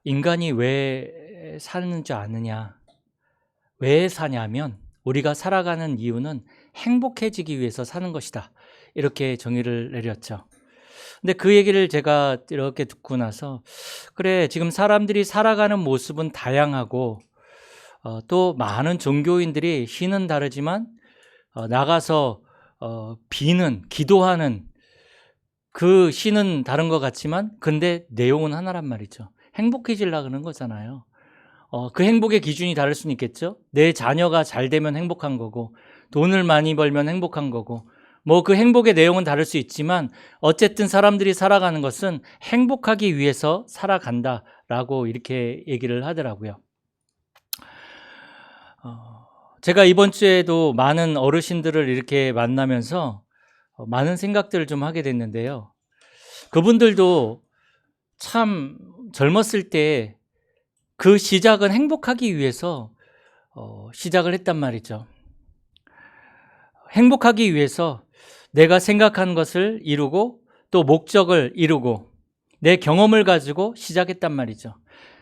인간이 왜 사는 줄 아느냐? 왜 사냐면 우리가 살아가는 이유는 행복해지기 위해서 사는 것이다. 이렇게 정의를 내렸죠. 근데 그 얘기를 제가 이렇게 듣고 나서 그래, 지금 사람들이 살아가는 모습은 다양하고 또 많은 종교인들이 신은 다르지만 나가서 비는 기도하는 그 신은 다른 것 같지만 근데 내용은 하나란 말이죠. 행복해지려고 하는 거잖아요. 그 행복의 기준이 다를 수는 있겠죠. 내 자녀가 잘 되면 행복한 거고 돈을 많이 벌면 행복한 거고 뭐 그 행복의 내용은 다를 수 있지만 어쨌든 사람들이 살아가는 것은 행복하기 위해서 살아간다라고 이렇게 얘기를 하더라고요. 제가 이번 주에도 많은 어르신들을 이렇게 만나면서 많은 생각들을 좀 하게 됐는데요. 그분들도 참 젊었을 때 그 시작은 행복하기 위해서 시작을 했단 말이죠. 행복하기 위해서 내가 생각한 것을 이루고 또 목적을 이루고 내 경험을 가지고 시작했단 말이죠.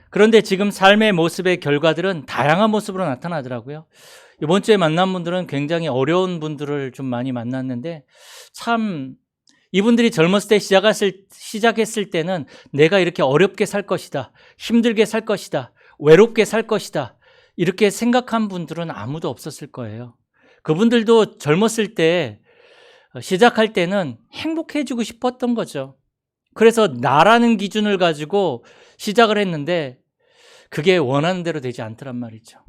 그런데 지금 삶의 모습의 결과들은 다양한 모습으로 나타나더라고요. 이번 주에 만난 분들은 굉장히 어려운 분들을 좀 많이 만났는데 참 이분들이 젊었을 때 시작했을 때는 내가 이렇게 어렵게 살 것이다, 힘들게 살 것이다, 외롭게 살 것이다 이렇게 생각한 분들은 아무도 없었을 거예요. 그분들도 젊었을 때 시작할 때는 행복해지고 싶었던 거죠. 그래서 나라는 기준을 가지고 시작을 했는데 그게 원하는 대로 되지 않더란 말이죠.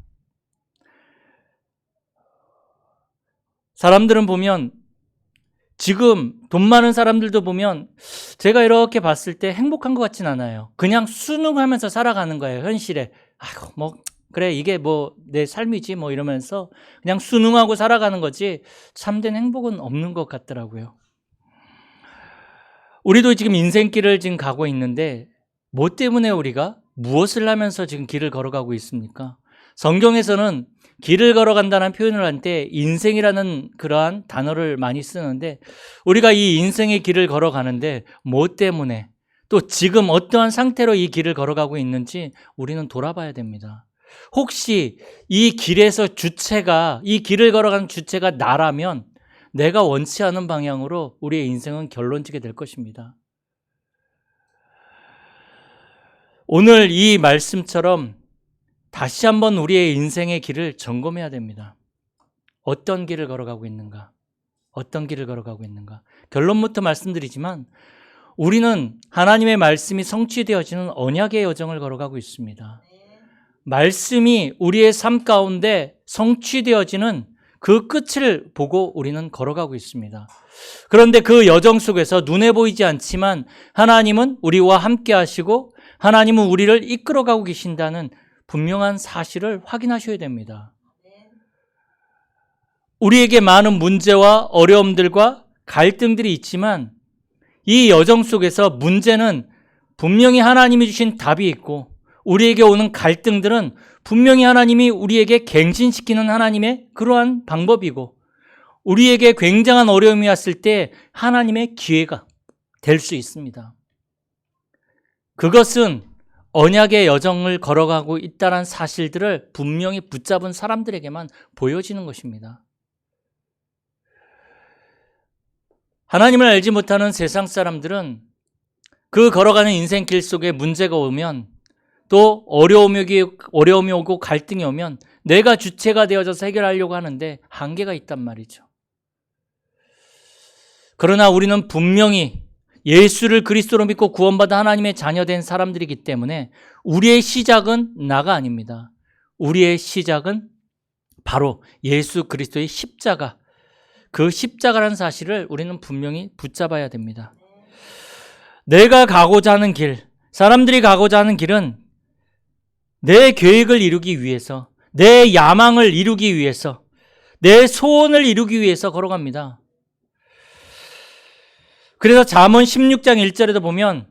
사람들은 보면 지금 돈 많은 사람들도 보면 제가 이렇게 봤을 때 행복한 것 같진 않아요. 그냥 순응하면서 살아가는 거예요. 현실에. 아이고 뭐 그래 이게 뭐 내 삶이지 뭐 이러면서 그냥 순응하고 살아가는 거지 참된 행복은 없는 것 같더라고요. 우리도 지금 인생길을 지금 가고 있는데 뭐 때문에 우리가 무엇을 하면서 지금 길을 걸어가고 있습니까? 성경에서는 길을 걸어간다는 표현을 할 때 인생이라는 그러한 단어를 많이 쓰는데 우리가 이 인생의 길을 걸어가는데 뭐 때문에 또 지금 어떠한 상태로 이 길을 걸어가고 있는지 우리는 돌아봐야 됩니다. 혹시 이 길에서 이 길을 걸어가는 주체가 나라면 내가 원치 않은 방향으로 우리의 인생은 결론지게 될 것입니다. 오늘 이 말씀처럼 다시 한번 우리의 인생의 길을 점검해야 됩니다. 어떤 길을 걸어가고 있는가? 어떤 길을 걸어가고 있는가? 결론부터 말씀드리지만 우리는 하나님의 말씀이 성취되어지는 언약의 여정을 걸어가고 있습니다. 말씀이 우리의 삶 가운데 성취되어지는 그 끝을 보고 우리는 걸어가고 있습니다. 그런데 그 여정 속에서 눈에 보이지 않지만 하나님은 우리와 함께 하시고 하나님은 우리를 이끌어가고 계신다는 분명한 사실을 확인하셔야 됩니다. 우리에게 많은 문제와 어려움들과 갈등들이 있지만 이 여정 속에서 문제는 분명히 하나님이 주신 답이 있고 우리에게 오는 갈등들은 분명히 하나님이 우리에게 갱신시키는 하나님의 그러한 방법이고 우리에게 굉장한 어려움이 왔을 때 하나님의 기회가 될 수 있습니다. 그것은 언약의 여정을 걸어가고 있다는 사실들을 분명히 붙잡은 사람들에게만 보여지는 것입니다. 하나님을 알지 못하는 세상 사람들은 그 걸어가는 인생길 속에 문제가 오면 또 어려움이 오고 갈등이 오면 내가 주체가 되어져서 해결하려고 하는데 한계가 있단 말이죠. 그러나 우리는 분명히 예수를 그리스도로 믿고 구원받아 하나님의 자녀된 사람들이기 때문에 우리의 시작은 나가 아닙니다. 우리의 시작은 바로 예수 그리스도의 십자가, 그 십자가라는 사실을 우리는 분명히 붙잡아야 됩니다. 내가 가고자 하는 길, 사람들이 가고자 하는 길은 내 계획을 이루기 위해서, 내 야망을 이루기 위해서, 내 소원을 이루기 위해서 걸어갑니다. 그래서 잠언 16장 1절에도 보면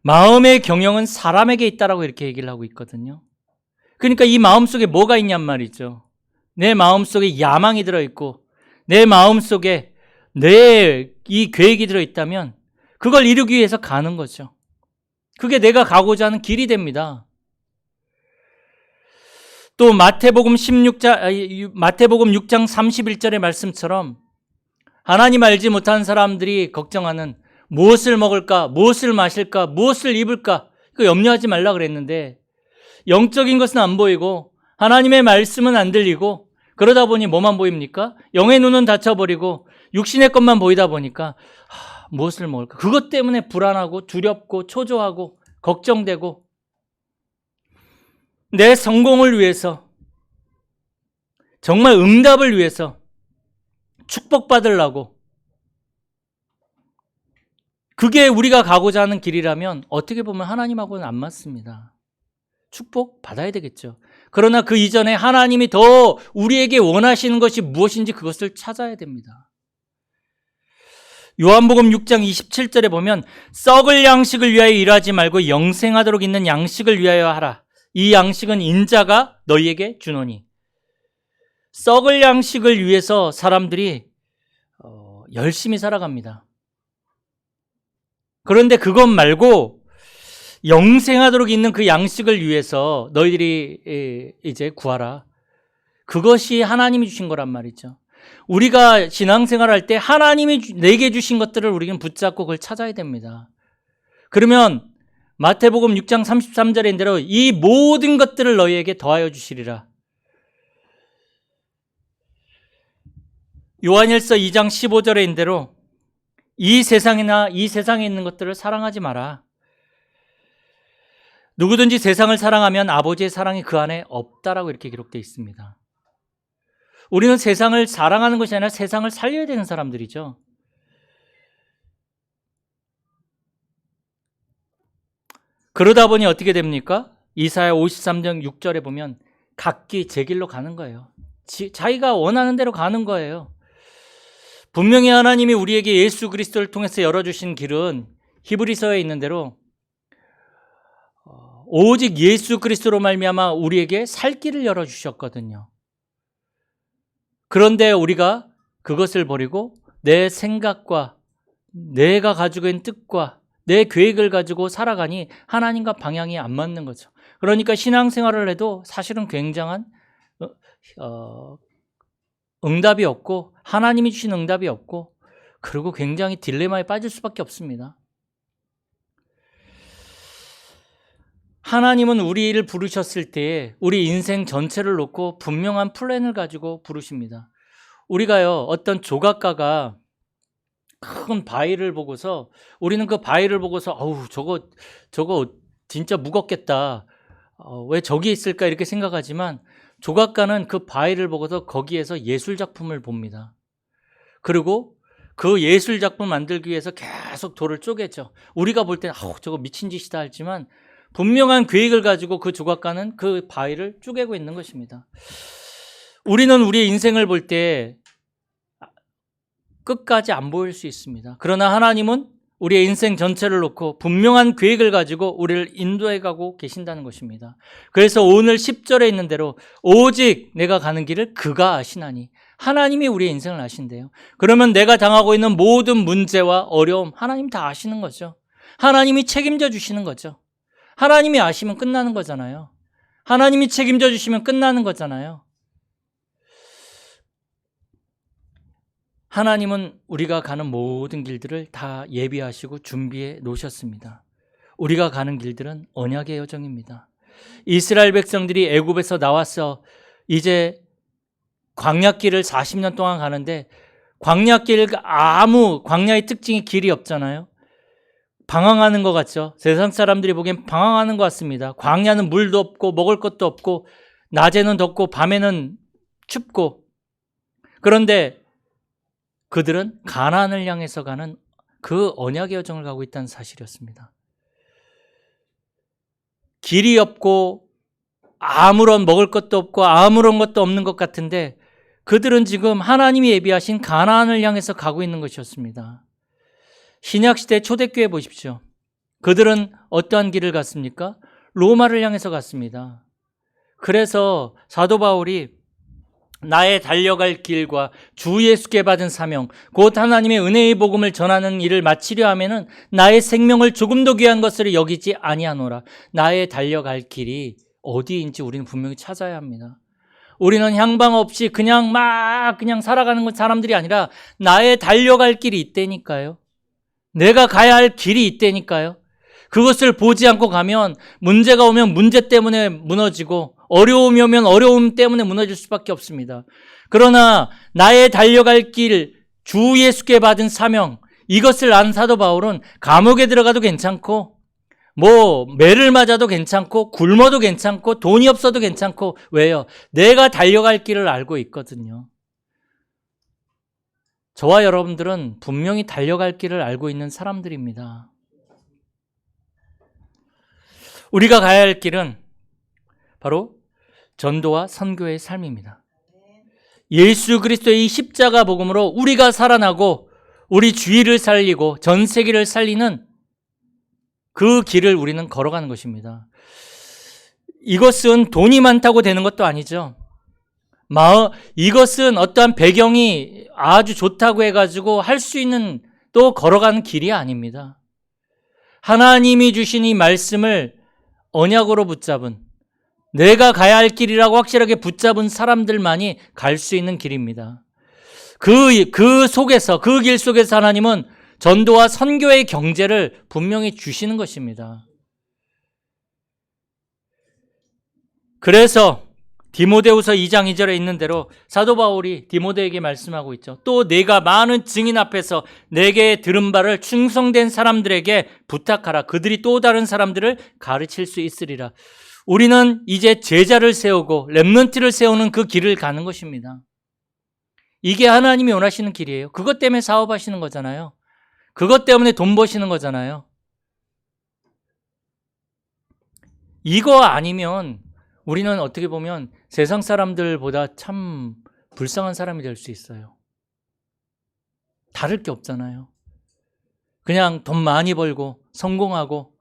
마음의 경영은 사람에게 있다라고 이렇게 얘기를 하고 있거든요. 그러니까 이 마음속에 뭐가 있냔 말이죠. 내 마음속에 야망이 들어있고 내 마음속에 내 이 계획이 들어있다면 그걸 이루기 위해서 가는 거죠. 그게 내가 가고자 하는 길이 됩니다. 또 마태복음 6장 31절의 말씀처럼 하나님 알지 못한 사람들이 걱정하는 무엇을 먹을까, 무엇을 마실까, 무엇을 입을까, 이거 염려하지 말라 그랬는데 영적인 것은 안 보이고 하나님의 말씀은 안 들리고 그러다 보니 뭐만 보입니까? 영의 눈은 닫혀버리고 육신의 것만 보이다 보니까 무엇을 먹을까? 그것 때문에 불안하고 두렵고 초조하고 걱정되고 내 성공을 위해서 정말 응답을 위해서 축복받으려고 그게 우리가 가고자 하는 길이라면 어떻게 보면 하나님하고는 안 맞습니다. 축복 받아야 되겠죠. 그러나 그 이전에 하나님이 더 우리에게 원하시는 것이 무엇인지 그것을 찾아야 됩니다. 요한복음 6장 27절에 보면 썩을 양식을 위하여 일하지 말고 영생하도록 있는 양식을 위하여 하라. 이 양식은 인자가 너희에게 주노니. 썩을 양식을 위해서 사람들이 열심히 살아갑니다. 그런데 그것 말고 영생하도록 있는 그 양식을 위해서 너희들이 이제 구하라. 그것이 하나님이 주신 거란 말이죠. 우리가 신앙생활할 때 하나님이 내게 주신 것들을 우리는 붙잡고 그걸 찾아야 됩니다. 그러면 마태복음 6장 33절인 대로 이 모든 것들을 너희에게 더하여 주시리라. 요한일서 2장 15절인 대로 이 세상이나 이 세상에 있는 것들을 사랑하지 마라. 누구든지 세상을 사랑하면 아버지의 사랑이 그 안에 없다라고 이렇게 기록되어 있습니다. 우리는 세상을 사랑하는 것이 아니라 세상을 살려야 되는 사람들이죠. 그러다 보니 어떻게 됩니까? 이사야 53장 6절에 보면 각기 제 길로 가는 거예요. 자기가 원하는 대로 가는 거예요. 분명히 하나님이 우리에게 예수 그리스도를 통해서 열어주신 길은 히브리서에 있는 대로 오직 예수 그리스도로 말미암아 우리에게 살 길을 열어주셨거든요. 그런데 우리가 그것을 버리고 내 생각과 내가 가지고 있는 뜻과 내 계획을 가지고 살아가니 하나님과 방향이 안 맞는 거죠. 그러니까 신앙생활을 해도 사실은 굉장한 응답이 없고 하나님이 주신 응답이 없고 그리고 굉장히 딜레마에 빠질 수밖에 없습니다. 하나님은 우리를 부르셨을 때 우리 인생 전체를 놓고 분명한 플랜을 가지고 부르십니다. 우리가요, 어떤 조각가가 큰 바위를 보고서 우리는 그 바위를 보고서 어우 저거 진짜 무겁겠다. 왜 저기 있을까 이렇게 생각하지만 조각가는 그 바위를 보고서 거기에서 예술 작품을 봅니다. 그리고 그 예술 작품 만들기 위해서 계속 돌을 쪼개죠. 우리가 볼 때는 저거 미친 짓이다 하지만 분명한 계획을 가지고 그 조각가는 그 바위를 쪼개고 있는 것입니다. 우리는 우리의 인생을 볼 때 끝까지 안 보일 수 있습니다. 그러나 하나님은 우리의 인생 전체를 놓고 분명한 계획을 가지고 우리를 인도해 가고 계신다는 것입니다. 그래서 오늘 10절에 있는 대로 오직 내가 가는 길을 그가 아시나니 하나님이 우리의 인생을 아신대요. 그러면 내가 당하고 있는 모든 문제와 어려움 하나님 다 아시는 거죠. 하나님이 책임져 주시는 거죠. 하나님이 아시면 끝나는 거잖아요. 하나님이 책임져 주시면 끝나는 거잖아요. 하나님은 우리가 가는 모든 길들을 다 예비하시고 준비해 놓으셨습니다. 우리가 가는 길들은 언약의 여정입니다. 이스라엘 백성들이 애굽에서 나와서 이제 광야길을 40년 동안 가는데 광야의 특징이 길이 없잖아요. 방황하는 것 같죠. 세상 사람들이 보기엔 방황하는 것 같습니다. 광야는 물도 없고 먹을 것도 없고 낮에는 덥고 밤에는 춥고 그런데 그들은 가나안을 향해서 가는 그 언약의 여정을 가고 있다는 사실이었습니다. 길이 없고 아무런 먹을 것도 없고 아무런 것도 없는 것 같은데 그들은 지금 하나님이 예비하신 가나안을 향해서 가고 있는 것이었습니다. 신약시대 초대교회 보십시오. 그들은 어떠한 길을 갔습니까? 로마를 향해서 갔습니다. 그래서 사도 바울이 나의 달려갈 길과 주 예수께 받은 사명, 곧 하나님의 은혜의 복음을 전하는 일을 마치려 하면은 나의 생명을 조금 더 귀한 것으로 여기지 아니하노라. 나의 달려갈 길이 어디인지 우리는 분명히 찾아야 합니다. 우리는 향방 없이 그냥 살아가는 사람들이 아니라 나의 달려갈 길이 있다니까요. 내가 가야 할 길이 있다니까요. 그것을 보지 않고 가면 문제가 오면 문제 때문에 무너지고 어려움이 오면 어려움 때문에 무너질 수밖에 없습니다. 그러나 나의 달려갈 길, 주 예수께 받은 사명, 이것을 안 사도 바울은 감옥에 들어가도 괜찮고 매를 맞아도 괜찮고 굶어도 괜찮고 돈이 없어도 괜찮고, 왜요? 내가 달려갈 길을 알고 있거든요. 저와 여러분들은 분명히 달려갈 길을 알고 있는 사람들입니다. 우리가 가야 할 길은 바로 전도와 선교의 삶입니다. 예수 그리스도의 이 십자가 복음으로 우리가 살아나고 우리 주위를 살리고 전 세계를 살리는 그 길을 우리는 걸어가는 것입니다. 이것은 돈이 많다고 되는 것도 아니죠. 이것은 어떠한 배경이 아주 좋다고 해가지고 할 수 있는 또 걸어가는 길이 아닙니다. 하나님이 주신 이 말씀을 언약으로 붙잡은, 내가 가야 할 길이라고 확실하게 붙잡은 사람들만이 갈 수 있는 길입니다. 그 속에서, 그 길 속에서 하나님은 전도와 선교의 경제를 분명히 주시는 것입니다. 그래서 디모데후서 2장 2절에 있는 대로 사도 바울이 디모데에게 말씀하고 있죠. 또 내가 많은 증인 앞에서 내게 들은 바를 충성된 사람들에게 부탁하라. 그들이 또 다른 사람들을 가르칠 수 있으리라. 우리는 이제 제자를 세우고 렘넌트를 세우는 그 길을 가는 것입니다. 이게 하나님이 원하시는 길이에요. 그것 때문에 사업하시는 거잖아요. 그것 때문에 돈 버시는 거잖아요. 이거 아니면 우리는 어떻게 보면 세상 사람들보다 참 불쌍한 사람이 될 수 있어요. 다를 게 없잖아요. 그냥 돈 많이 벌고 성공하고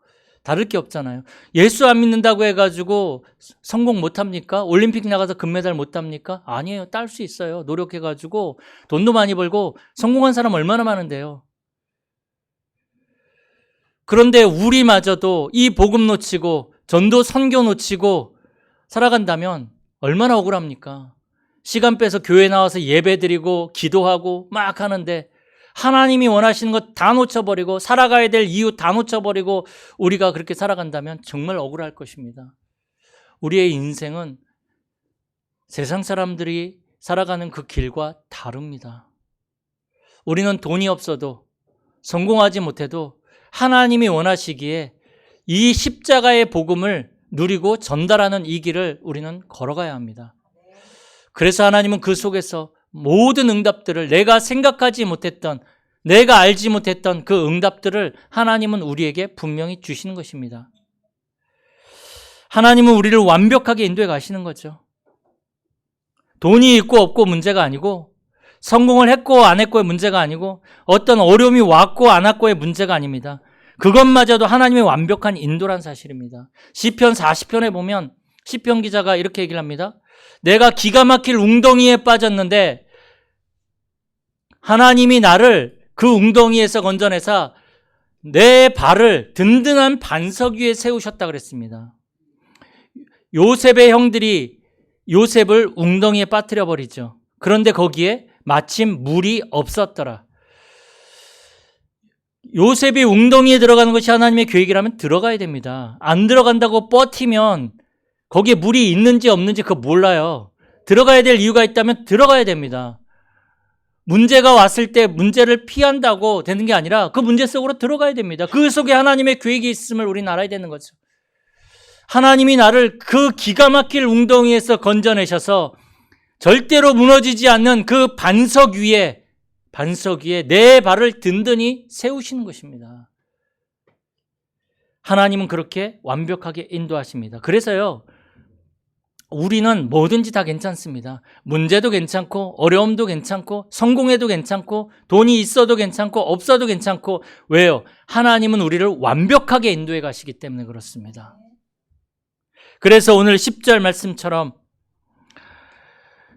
다를 게 없잖아요. 예수 안 믿는다고 해가지고 성공 못합니까? 올림픽 나가서 금메달 못합니까? 아니에요. 딸 수 있어요. 노력해가지고 돈도 많이 벌고 성공한 사람 얼마나 많은데요. 그런데 우리마저도 이 복음 놓치고 전도 선교 놓치고 살아간다면 얼마나 억울합니까? 시간 빼서 교회 나와서 예배드리고 기도하고 막 하는데 하나님이 원하시는 것 다 놓쳐버리고 살아가야 될 이유 다 놓쳐버리고 우리가 그렇게 살아간다면 정말 억울할 것입니다. 우리의 인생은 세상 사람들이 살아가는 그 길과 다릅니다. 우리는 돈이 없어도 성공하지 못해도 하나님이 원하시기에 이 십자가의 복음을 누리고 전달하는 이 길을 우리는 걸어가야 합니다. 그래서 하나님은 그 속에서 모든 응답들을, 내가 생각하지 못했던, 내가 알지 못했던 그 응답들을 하나님은 우리에게 분명히 주시는 것입니다. 하나님은 우리를 완벽하게 인도해 가시는 거죠. 돈이 있고 없고 문제가 아니고, 성공을 했고 안 했고의 문제가 아니고, 어떤 어려움이 왔고 안 왔고의 문제가 아닙니다. 그것마저도 하나님의 완벽한 인도란 사실입니다. 시편 40편에 보면 시편 기자가 이렇게 얘기를 합니다. 내가 기가 막힐 웅덩이에 빠졌는데 하나님이 나를 그 웅덩이에서 건져내사 내 발을 든든한 반석 위에 세우셨다 그랬습니다. 요셉의 형들이 요셉을 웅덩이에 빠뜨려 버리죠. 그런데 거기에 마침 물이 없었더라. 요셉이 웅덩이에 들어가는 것이 하나님의 계획이라면 들어가야 됩니다. 안 들어간다고 버티면 거기에 물이 있는지 없는지 그거 몰라요. 들어가야 될 이유가 있다면 들어가야 됩니다. 문제가 왔을 때 문제를 피한다고 되는 게 아니라 그 문제 속으로 들어가야 됩니다. 그 속에 하나님의 계획이 있음을 우리는 알아야 되는 거죠. 하나님이 나를 그 기가 막힐 웅덩이에서 건져내셔서 절대로 무너지지 않는 그 반석 위에 내 발을 든든히 세우시는 것입니다. 하나님은 그렇게 완벽하게 인도하십니다. 그래서요, 우리는 뭐든지 다 괜찮습니다. 문제도 괜찮고 어려움도 괜찮고 성공해도 괜찮고 돈이 있어도 괜찮고 없어도 괜찮고. 왜요? 하나님은 우리를 완벽하게 인도해 가시기 때문에 그렇습니다. 그래서 오늘 10절 말씀처럼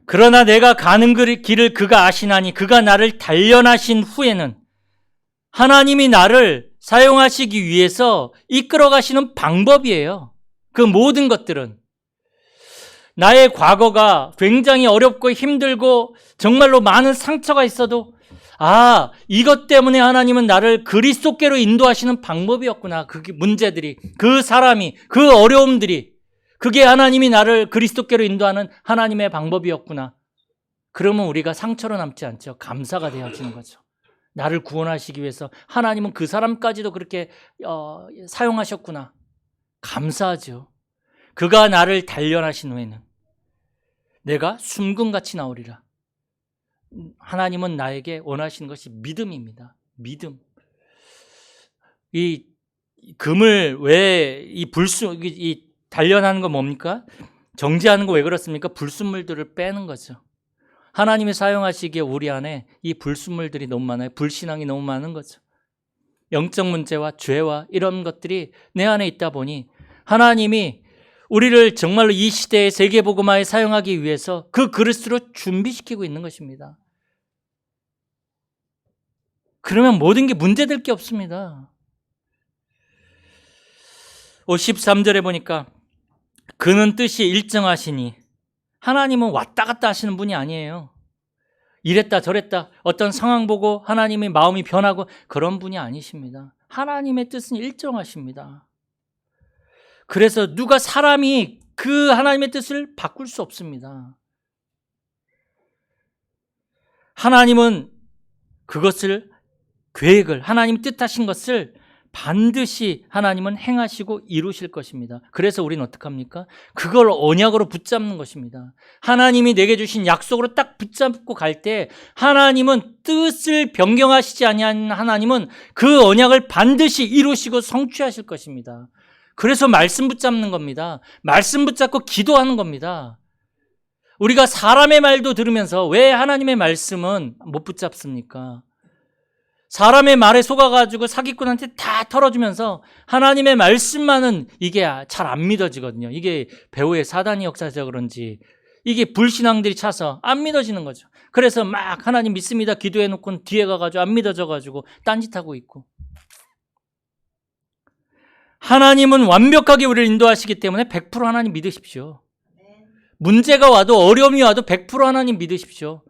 그러나 내가 가는 길을 그가 아시나니 그가 나를 단련하신 후에는 하나님이 나를 사용하시기 위해서 이끌어 가시는 방법이에요. 그 모든 것들은. 나의 과거가 굉장히 어렵고 힘들고 정말로 많은 상처가 있어도 이것 때문에 하나님은 나를 그리스도께로 인도하시는 방법이었구나. 그 문제들이, 그 사람이, 그 어려움들이 그게 하나님이 나를 그리스도께로 인도하는 하나님의 방법이었구나. 그러면 우리가 상처로 남지 않죠. 감사가 되어지는 거죠. 나를 구원하시기 위해서 하나님은 그 사람까지도 그렇게 사용하셨구나. 감사하죠. 그가 나를 단련하신 후에는 내가 숨금같이 나오리라. 하나님은 나에게 원하시는 것이 믿음입니다. 믿음. 이 금을 왜 이 단련하는 거 뭡니까? 정지하는 거 왜 그렇습니까? 불순물들을 빼는 거죠. 하나님이 사용하시기에 우리 안에 이 불순물들이 너무 많아요. 불신앙이 너무 많은 거죠. 영적 문제와 죄와 이런 것들이 내 안에 있다 보니 하나님이 우리를 정말로 이 시대의 세계복음화에 사용하기 위해서 그 그릇으로 준비시키고 있는 것입니다. 그러면 모든 게 문제될 게 없습니다. 53절에 보니까 그는 뜻이 일정하시니 하나님은 왔다 갔다 하시는 분이 아니에요. 이랬다 저랬다 어떤 상황 보고 하나님의 마음이 변하고 그런 분이 아니십니다. 하나님의 뜻은 일정하십니다. 그래서 사람이 그 하나님의 뜻을 바꿀 수 없습니다. 하나님은 그것을 계획을 하나님 뜻하신 것을 반드시 하나님은 행하시고 이루실 것입니다. 그래서 우리는 어떡합니까? 그걸 언약으로 붙잡는 것입니다. 하나님이 내게 주신 약속으로 딱 붙잡고 갈 때 하나님은 뜻을 변경하시지 아니한 하나님은 그 언약을 반드시 이루시고 성취하실 것입니다. 그래서 말씀 붙잡는 겁니다. 말씀 붙잡고 기도하는 겁니다. 우리가 사람의 말도 들으면서 왜 하나님의 말씀은 못 붙잡습니까? 사람의 말에 속아가지고 사기꾼한테 다 털어주면서 하나님의 말씀만은 이게 잘 안 믿어지거든요. 이게 배후에 사단이 역사해서 그런지 이게 불신앙들이 차서 안 믿어지는 거죠. 그래서 막 하나님 믿습니다 기도해놓고 뒤에 가가지고 안 믿어져가지고 딴짓하고 있고. 하나님은 완벽하게 우리를 인도하시기 때문에 100% 하나님 믿으십시오. 문제가 와도 어려움이 와도 100% 하나님 믿으십시오.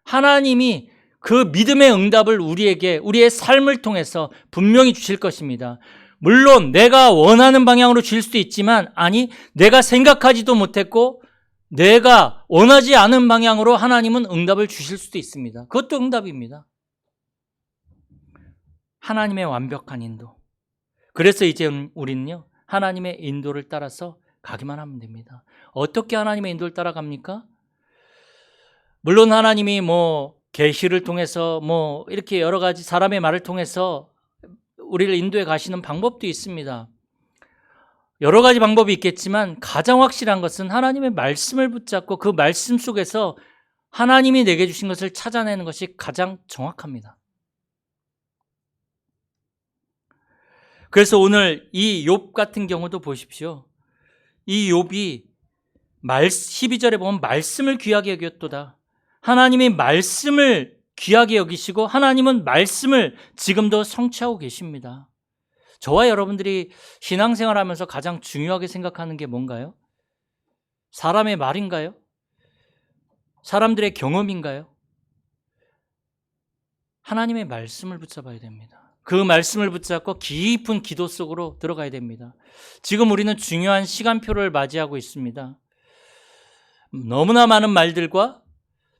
하나님이 그 믿음의 응답을 우리에게 우리의 삶을 통해서 분명히 주실 것입니다. 물론 내가 원하는 방향으로 주실 수도 있지만 내가 생각하지도 못했고 내가 원하지 않은 방향으로 하나님은 응답을 주실 수도 있습니다. 그것도 응답입니다. 하나님의 완벽한 인도. 그래서 이제 우리는요 하나님의 인도를 따라서 가기만 하면 됩니다. 어떻게 하나님의 인도를 따라갑니까? 물론 하나님이 계시를 통해서 이렇게 여러 가지 사람의 말을 통해서 우리를 인도해 가시는 방법도 있습니다. 여러 가지 방법이 있겠지만 가장 확실한 것은 하나님의 말씀을 붙잡고 그 말씀 속에서 하나님이 내게 주신 것을 찾아내는 것이 가장 정확합니다. 그래서 오늘 이 욥 같은 경우도 보십시오. 이 욥이 12절에 보면 말씀을 귀하게 여겼도다. 하나님이 말씀을 귀하게 여기시고 하나님은 말씀을 지금도 성취하고 계십니다. 저와 여러분들이 신앙생활하면서 가장 중요하게 생각하는 게 뭔가요? 사람의 말인가요? 사람들의 경험인가요? 하나님의 말씀을 붙잡아야 됩니다. 그 말씀을 붙잡고 깊은 기도 속으로 들어가야 됩니다. 지금 우리는 중요한 시간표를 맞이하고 있습니다. 너무나 많은 말들과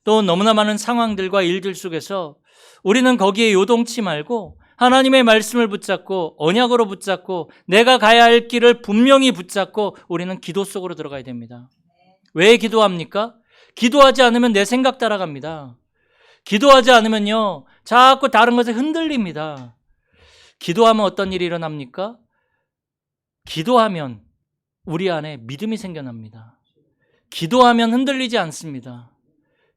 또 너무나 많은 상황들과 일들 속에서 우리는 거기에 요동치 말고 하나님의 말씀을 붙잡고 언약으로 붙잡고 내가 가야 할 길을 분명히 붙잡고 우리는 기도 속으로 들어가야 됩니다. 왜 기도합니까? 기도하지 않으면 내 생각 따라갑니다. 기도하지 않으면요 자꾸 다른 것에 흔들립니다. 기도하면 어떤 일이 일어납니까? 기도하면 우리 안에 믿음이 생겨납니다. 기도하면 흔들리지 않습니다.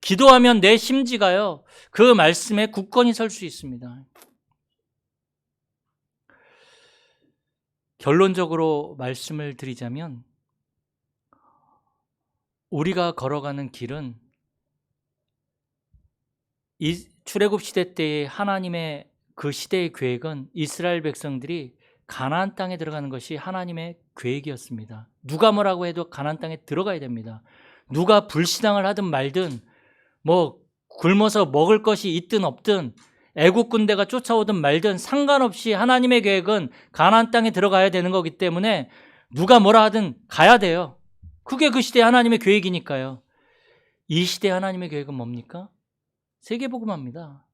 기도하면 내 심지가요 그 말씀에 굳건히 설 수 있습니다. 결론적으로 말씀을 드리자면 우리가 걸어가는 길은 이 출애굽 시대 때의 하나님의 그 시대의 계획은 이스라엘 백성들이 가나안 땅에 들어가는 것이 하나님의 계획이었습니다. 누가 뭐라고 해도 가나안 땅에 들어가야 됩니다. 누가 불신앙을 하든 말든 뭐 굶어서 먹을 것이 있든 없든 애국 군대가 쫓아오든 말든 상관없이 하나님의 계획은 가나안 땅에 들어가야 되는 거기 때문에 누가 뭐라 하든 가야 돼요. 그게 그 시대 하나님의 계획이니까요. 이 시대 하나님의 계획은 뭡니까? 세계복음화입니다.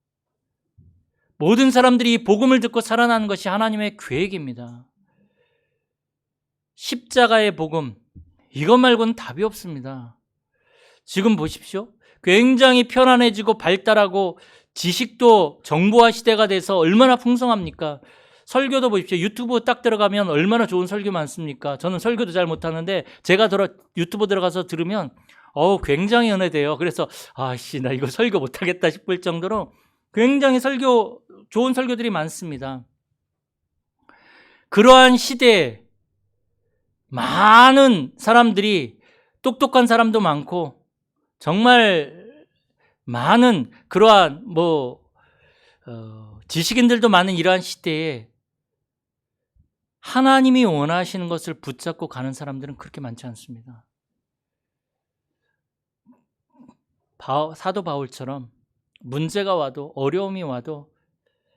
모든 사람들이 이 복음을 듣고 살아나는 것이 하나님의 계획입니다. 십자가의 복음, 이것 말고는 답이 없습니다. 지금 보십시오. 굉장히 편안해지고 발달하고 지식도 정보화 시대가 돼서 얼마나 풍성합니까? 설교도 보십시오. 유튜브 딱 들어가면 얼마나 좋은 설교 많습니까? 저는 설교도 잘 못하는데 제가 유튜브 들어가서 들으면 굉장히 은혜돼요. 그래서 나 이거 설교 못하겠다 싶을 정도로 굉장히 좋은 설교들이 많습니다. 그러한 시대에 많은 사람들이, 똑똑한 사람도 많고 정말 많은 그러한 지식인들도 많은 이러한 시대에 하나님이 원하시는 것을 붙잡고 가는 사람들은 그렇게 많지 않습니다. 사도 바울처럼 문제가 와도 어려움이 와도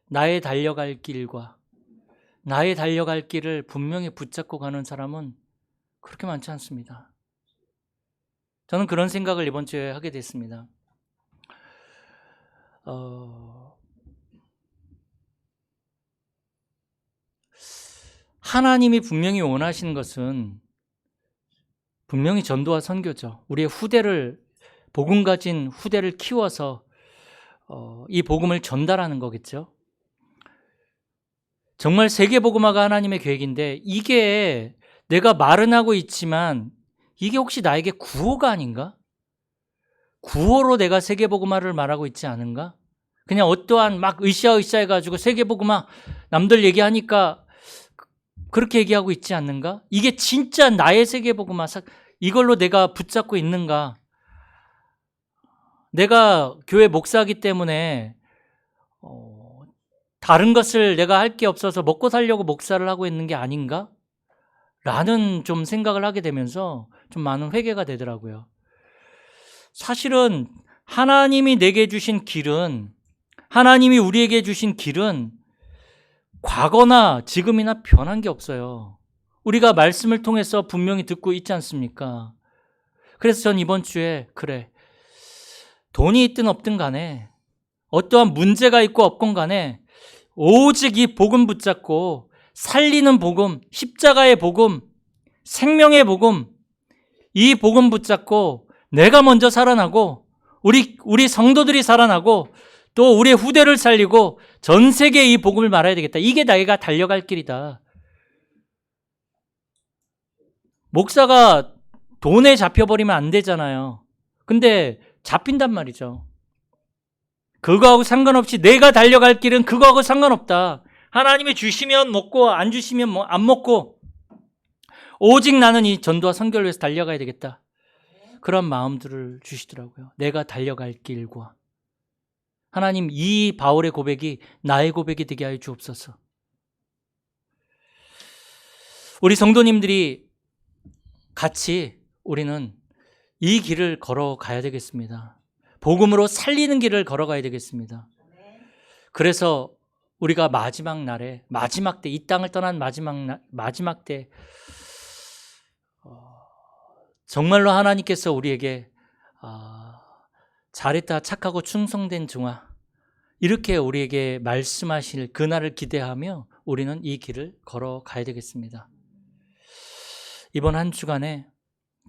나의 달려갈 길과 나의 달려갈 길을 분명히 붙잡고 가는 사람은 그렇게 많지 않습니다. 저는 그런 생각을 이번 주에 하게 됐습니다. 하나님이 분명히 원하시는 것은 분명히 전도와 선교죠. 우리의 후대를, 복음 가진 후대를 키워서 이 복음을 전달하는 거겠죠. 정말 세계복음화가 하나님의 계획인데 이게 내가 말은 하고 있지만 이게 혹시 나에게 구호가 아닌가? 구호로 내가 세계복음화를 말하고 있지 않은가? 그냥 어떠한 막 으쌰으쌰 해가지고 세계복음화 남들 얘기하니까 그렇게 얘기하고 있지 않는가? 이게 진짜 나의 세계복음화, 이걸로 내가 붙잡고 있는가? 내가 교회 목사이기 때문에 다른 것을 내가 할 게 없어서 먹고 살려고 목사를 하고 있는 게 아닌가? 라는 좀 생각을 하게 되면서 좀 많은 회개가 되더라고요. 사실은 하나님이 내게 주신 길은, 하나님이 우리에게 주신 길은 과거나 지금이나 변한 게 없어요. 우리가 말씀을 통해서 분명히 듣고 있지 않습니까? 그래서 전 이번 주에 돈이 있든 없든 간에 어떠한 문제가 있고 없건 간에 오직 이 복음 붙잡고 살리는 복음, 십자가의 복음, 생명의 복음, 이 복음 붙잡고 내가 먼저 살아나고 우리 성도들이 살아나고 또 우리의 후대를 살리고 전 세계에 이 복음을 말해야 되겠다. 이게 내가 달려갈 길이다. 목사가 돈에 잡혀버리면 안 되잖아요. 근데 잡힌단 말이죠. 그거하고 상관없이 내가 달려갈 길은 그거하고 상관없다. 하나님이 주시면 먹고 안 주시면 안 먹고 오직 나는 이 전도와 선교를 위해서 달려가야 되겠다. 그런 마음들을 주시더라고요. 내가 달려갈 길과. 하나님, 이 바울의 고백이 나의 고백이 되게 하여 주옵소서. 우리 성도님들이 같이 우리는 이 길을 걸어가야 되겠습니다. 복음으로 살리는 길을 걸어가야 되겠습니다. 그래서 우리가 마지막 날에, 마지막 때, 이 땅을 떠난 마지막 때 정말로 하나님께서 우리에게 잘했다, 착하고 충성된 종아, 이렇게 우리에게 말씀하실 그날을 기대하며 우리는 이 길을 걸어가야 되겠습니다. 이번 한 주간에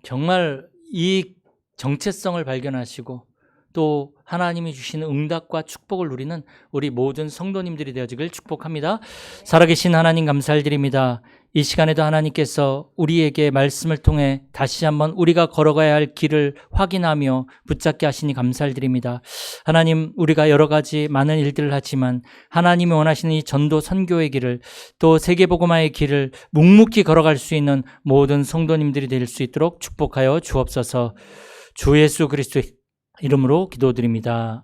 정말 이 정체성을 발견하시고 또 하나님이 주시는 응답과 축복을 누리는 우리 모든 성도님들이 되어지길 축복합니다. 살아계신 하나님 감사드립니다. 이 시간에도 하나님께서 우리에게 말씀을 통해 다시 한번 우리가 걸어가야 할 길을 확인하며 붙잡게 하시니 감사드립니다. 하나님, 우리가 여러 가지 많은 일들을 하지만 하나님이 원하시는 이 전도 선교의 길을, 또 세계복음화의 길을 묵묵히 걸어갈 수 있는 모든 성도님들이 될 수 있도록 축복하여 주옵소서. 주 예수 그리스도의 이름으로 기도드립니다.